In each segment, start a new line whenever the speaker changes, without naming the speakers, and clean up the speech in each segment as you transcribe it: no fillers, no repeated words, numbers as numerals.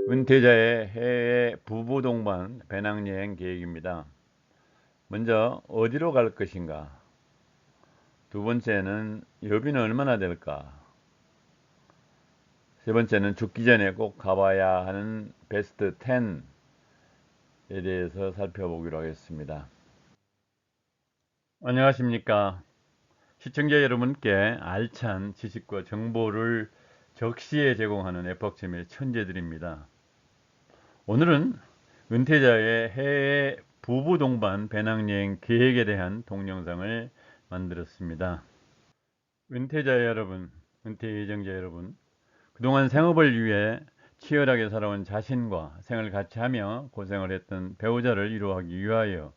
은퇴자의 해외 부부 동반 배낭여행 계획입니다. 먼저 어디로 갈 것인가? 두 번째는 여비는 얼마나 될까? 세 번째는 죽기 전에 꼭 가봐야 하는 베스트 10에 대해서 살펴보기로 하겠습니다. 안녕하십니까? 시청자 여러분께 알찬 지식과 정보를 적시에 제공하는 에poch점의 천재들입니다. 오늘은 은퇴자의 해외 부부 동반 배낭여행 계획에 대한 동영상을 만들었습니다. 은퇴자 여러분, 은퇴 예정자 여러분, 그동안 생업을 위해 치열하게 살아온 자신과 생을 같이 하며 고생을 했던 배우자를 위로하기 위하여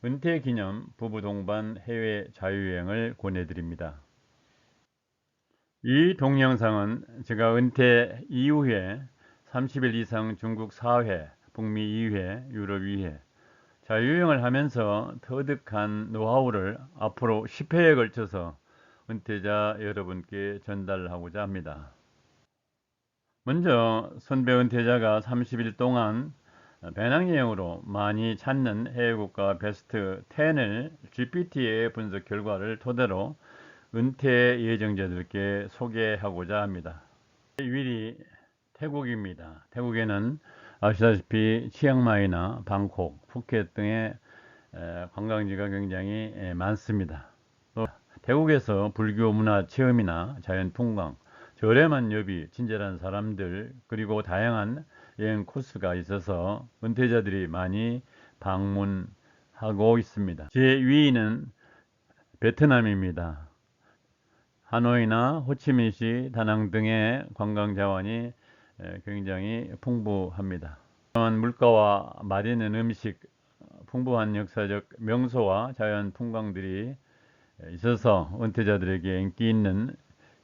은퇴 기념 부부 동반 해외 자유여행을 권해드립니다. 이 동영상은 제가 은퇴 이후에 30일 이상 중국 4회, 북미 2회, 유럽 2회 자유여행을 하면서 터득한 노하우를 앞으로 10회에 걸쳐서 은퇴자 여러분께 전달하고자 합니다. 먼저 선배 은퇴자가 30일 동안 배낭여행으로 많이 찾는 해외국가 베스트 10을 GPT의 분석 결과를 토대로 은퇴 예정자들께 소개하고자 합니다. 1위 태국입니다. 태국에는 아시다시피 치앙마이나 방콕, 푸켓 등의 관광지가 굉장히 많습니다. 또 태국에서 불교 문화 체험이나 자연 풍광, 저렴한 여비, 친절한 사람들, 그리고 다양한 여행 코스가 있어서 은퇴자들이 많이 방문하고 있습니다. 제2위는 베트남입니다. 하노이나 호치민시, 다낭 등의 관광 자원이 굉장히 풍부합니다. 물가와 맛있는 음식, 풍부한 역사적 명소와 자연 풍광들이 있어서 은퇴자들에게 인기 있는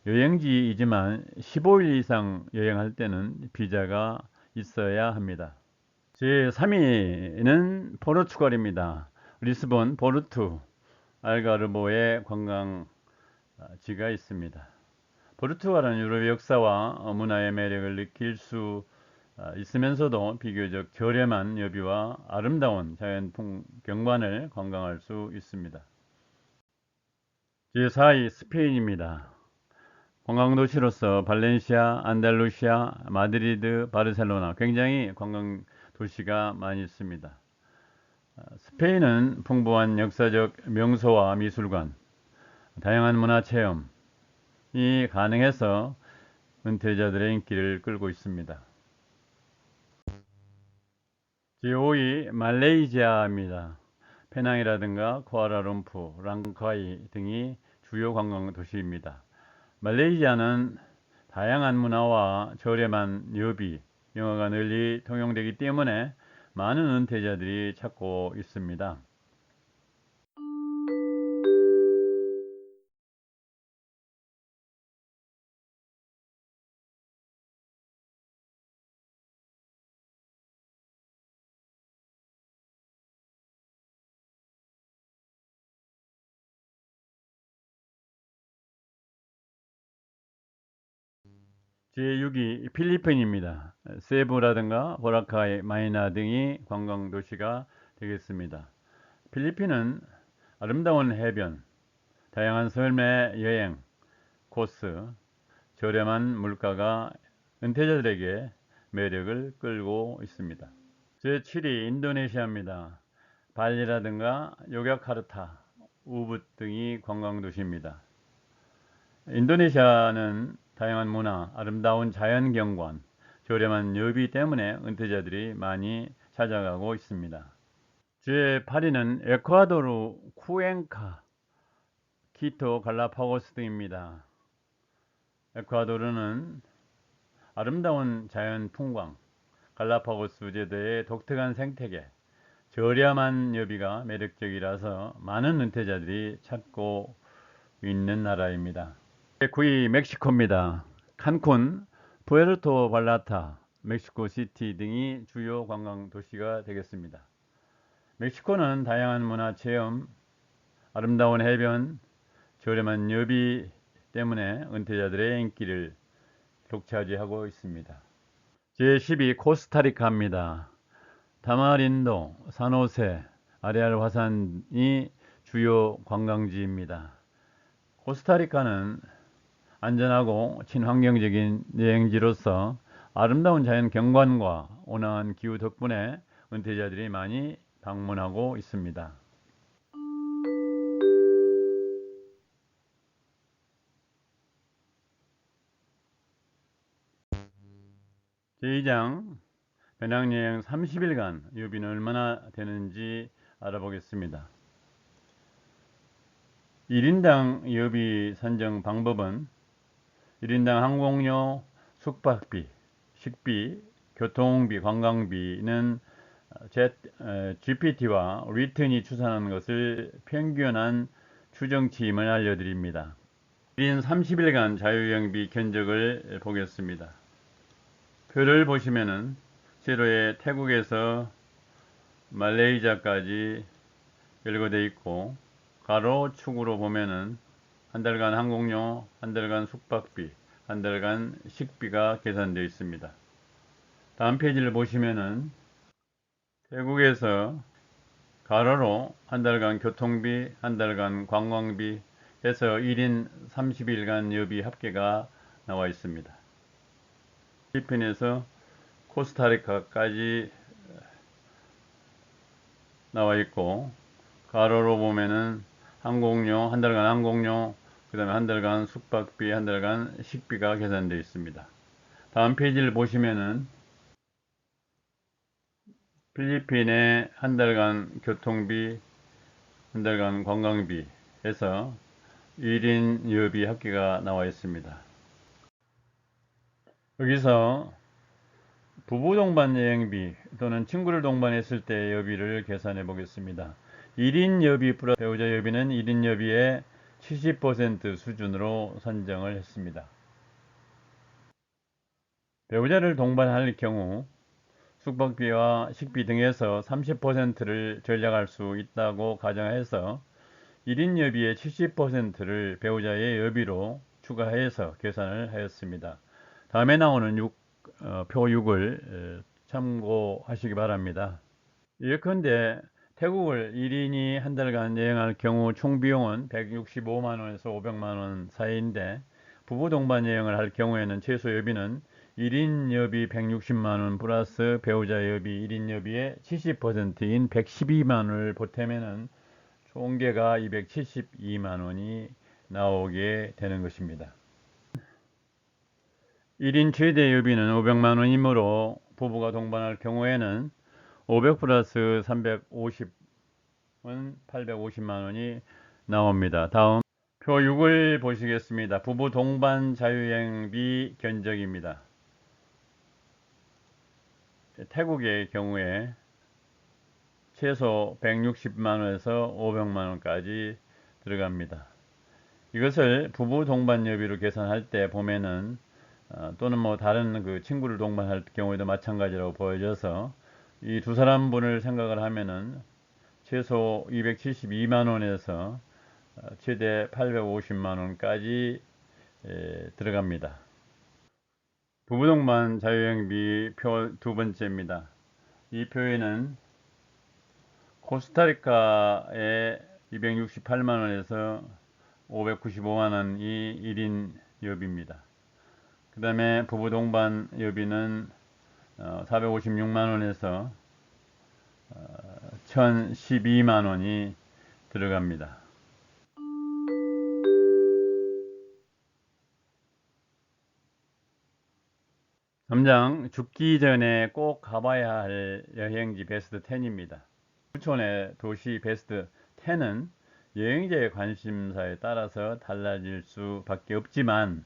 여행지이지만 15일 이상 여행할 때는 비자가 있어야 합니다. 제3위는 포르투갈입니다. 리스본, 포르투, 알가르보의 관광지가 있습니다. 포르투갈은 유럽의 역사와 문화의 매력을 느낄 수 있으면서도 비교적 저렴한 여비와 아름다운 자연 경관을 관광할 수 있습니다. 제4위 스페인입니다. 관광도시로서 발렌시아, 안달루시아, 마드리드, 바르셀로나 굉장히 관광도시가 많이 있습니다. 스페인은 풍부한 역사적 명소와 미술관, 다양한 문화체험이 가능해서 은퇴자들의 인기를 끌고 있습니다. 제5위 말레이시아입니다. 페낭이라든가 쿠알라룸푸, 랑카이 등이 주요 관광 도시입니다. 말레이시아는 다양한 문화와 저렴한 여비, 영어가 널리 통용되기 때문에 많은 은퇴자들이 찾고 있습니다. 제6위 필리핀입니다. 세부라든가 보라카이, 마이나 등이 관광 도시가 되겠습니다. 필리핀은 아름다운 해변, 다양한 삶의 여행 코스, 저렴한 물가가 은퇴자들에게 매력을 끌고 있습니다. 제7위 인도네시아입니다. 발리라든가 요격카르타, 우붓 등이 관광도시입니다. 인도네시아는 다양한 문화, 아름다운 자연 경관, 저렴한 여비 때문에 은퇴자들이 많이 찾아가고 있습니다. 제8위는 에콰도르 쿠엔카, 키토, 갈라파고스 등입니다. 에콰도르는 아름다운 자연 풍광, 갈라파고스 제도의 독특한 생태계, 저렴한 여비가 매력적이라서 많은 은퇴자들이 찾고 있는 나라입니다. 9위 멕시코입니다. 칸쿤, 푸에르토 발라타, 멕시코시티 등이 주요 관광 도시가 되겠습니다. 멕시코는 다양한 문화 체험, 아름다운 해변, 저렴한 여비 때문에 은퇴자들의 인기를 독차지하고 있습니다. 제12 코스타리카입니다. 타마린도, 산호세, 아레알 화산이 주요 관광지입니다. 코스타리카는 안전하고 친환경적인 여행지로서 아름다운 자연 경관과 온화한 기후 덕분에 은퇴자들이 많이 방문하고 있습니다. 제2장 배낭여행 30일간 여비는 얼마나 되는지 알아보겠습니다. 1인당 여비 산정 방법은 1인당 항공료, 숙박비, 식비, 교통비, 관광비는 GPT와 리튼이 추산한 것을 평균한 추정치임을 알려드립니다. 1인 30일간 자유여행비 견적을 보겠습니다. 표를 보시면은 세로에 태국에서 말레이시아까지 열거되어 있고 가로 축으로 보면은 한 달간 항공료, 한 달간 숙박비, 한 달간 식비가 계산되어 있습니다. 다음 페이지를 보시면은 태국에서 가로로 한 달간 교통비, 한 달간 관광비 해서 1인 30일간 여비 합계가 나와 있습니다. 필리핀에서 코스타리카까지 나와 있고 가로로 보면은 항공료, 한 달간 항공료, 그 다음에 한 달간 숙박비, 한 달간 식비가 계산되어 있습니다. 다음 페이지를 보시면은 필리핀의 한 달간 교통비, 한 달간 관광비 해서 1인 여비 합계가 나와 있습니다. 여기서 부부 동반 여행비 또는 친구를 동반했을 때 여비를 계산해 보겠습니다. 1인 여비 플러스 배우자 여비는 1인 여비의 70% 수준으로 산정을 했습니다. 배우자를 동반할 경우 숙박비와 식비 등에서 30%를 절약할 수 있다고 가정해서 1인 여비의 70%를 배우자의 여비로 추가해서 계산을 하였습니다. 다음에 나오는 표 6을 참고하시기 바랍니다. 예컨대 태국을 1인이 한 달간 여행할 경우 총 비용은 165만원에서 500만원 사이인데 부부 동반 여행을 할 경우에는 최소 여비는 1인 여비 160만원 플러스 배우자 여비 1인 여비의 70%인 112만원을 보태면은 총계가 272만원이 나오게 되는 것입니다. 1인 최대 여비는 500만원이므로 부부가 동반할 경우에는 500 플러스 350은 850만원이 나옵니다. 다음 표 6을 보시겠습니다. 부부 동반 자유여행비 견적입니다. 태국의 경우에 최소 160만원에서 500만원까지 들어갑니다. 이것을 부부 동반 여비로 계산할 때 보면은 또는 뭐 다른 그 친구를 동반할 경우에도 마찬가지라고 보여져서 이 두 사람분을 생각을 하면은 최소 272만원에서 최대 850만원까지 들어갑니다. 부부동반 자유여행비 표 두 번째입니다. 이 표에는 코스타리카에 268만원에서 595만원이 1인 여비입니다. 그 다음에 부부 동반 여비는 456만원에서 1012만원이 들어갑니다. 3장 죽기 전에 꼭 가봐야 할 여행지 베스트 10입니다. 추천의 도시 베스트 10은 여행자의 관심사에 따라서 달라질 수밖에 없지만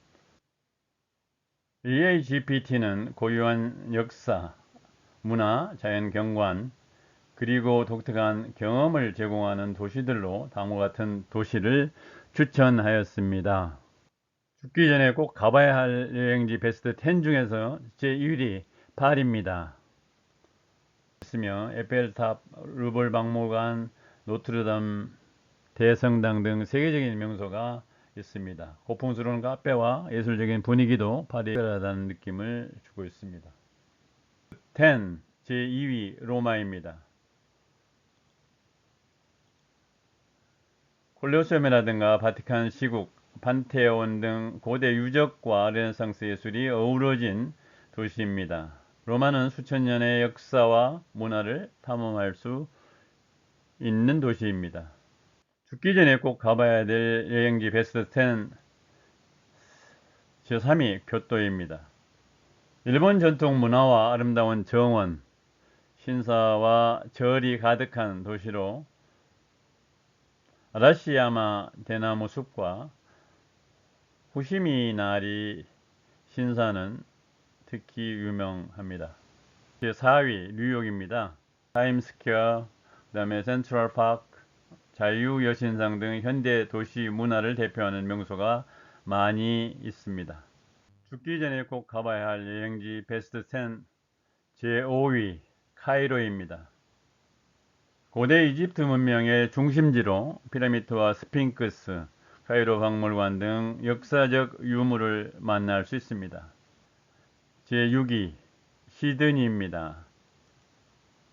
AIGPT는 고유한 역사, 문화, 자연경관, 그리고 독특한 경험을 제공하는 도시들로 다음과 같은 도시를 추천하였습니다. 죽기 전에 꼭 가봐야 할 여행지 베스트 10 중에서 제1위 파리입니다. 있으며 에펠탑, 루블 박물관, 노트르담 대성당 등 세계적인 명소가 있습니다. 고풍스러운 카페와 예술적인 분위기도 파리에 특별하다는 느낌을 주고 있습니다. 10. 제2위 로마입니다. 콜로세움이라든가 바티칸 시국, 판테온 등 고대 유적과 르네상스 예술이 어우러진 도시입니다. 로마는 수천 년의 역사와 문화를 탐험할 수 있는 도시입니다. 죽기 전에 꼭 가봐야 될 여행지 베스트 10 제3위 교토입니다. 일본 전통 문화와 아름다운 정원, 신사와 절이 가득한 도시로 아라시야마 대나무 숲과 후시미나리 신사는 특히 유명합니다. 제4위 뉴욕입니다. 타임스퀘어, 그 다음에 센트럴파크, 자유여신상 등 현대 도시 문화를 대표하는 명소가 많이 있습니다. 죽기 전에 꼭 가봐야 할 여행지 베스트 10 제5위 카이로입니다. 고대 이집트 문명의 중심지로 피라미드와 스핑크스, 카이로 박물관 등 역사적 유물을 만날 수 있습니다. 제6위 시드니입니다.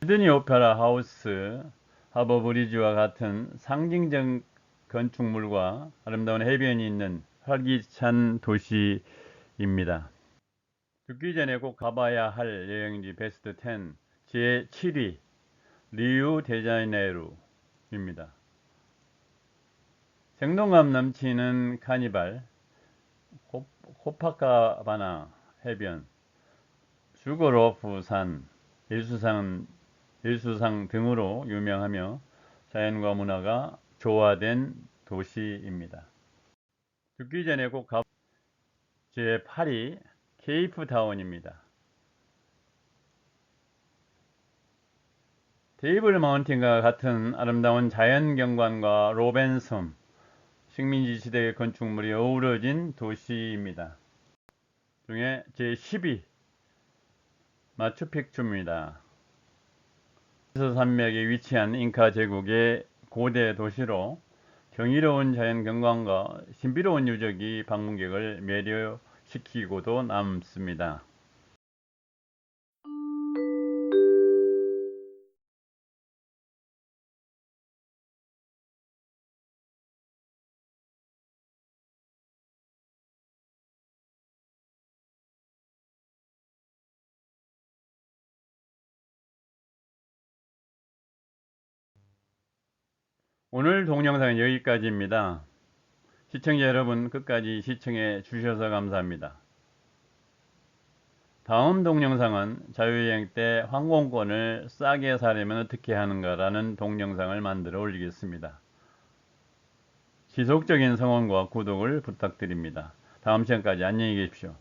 시드니 오페라 하우스, 하버 브리지와 같은 상징적 건축물과 아름다운 해변이 있는 활기찬 도시입니다. 죽기 전에 꼭 가봐야 할 여행지 베스트 10 제7위 리우데자네이루입니다. 생동감 넘치는 카니발, 코파카바나 해변, 슈거로프 산, 일수상 등으로 유명하며 자연과 문화가 조화된 도시입니다. 죽기 전에 꼭 가봐야 할 제8위 케이프타운입니다. 테이블 마운틴과 같은 아름다운 자연경관과 로벤섬, 식민지 시대의 건축물이 어우러진 도시입니다. 중에 제10위 마추픽추입니다. 산맥에 위치한 잉카 제국의 고대 도시로 경이로운 자연경관과 신비로운 유적이 방문객을 매료시키고도 남습니다. 오늘 동영상은 여기까지입니다. 시청자 여러분 끝까지 시청해 주셔서 감사합니다. 다음 동영상은 자유여행 때 항공권을 싸게 사려면 어떻게 하는가 라는 동영상을 만들어 올리겠습니다. 지속적인 성원과 구독을 부탁드립니다. 다음 시간까지 안녕히 계십시오.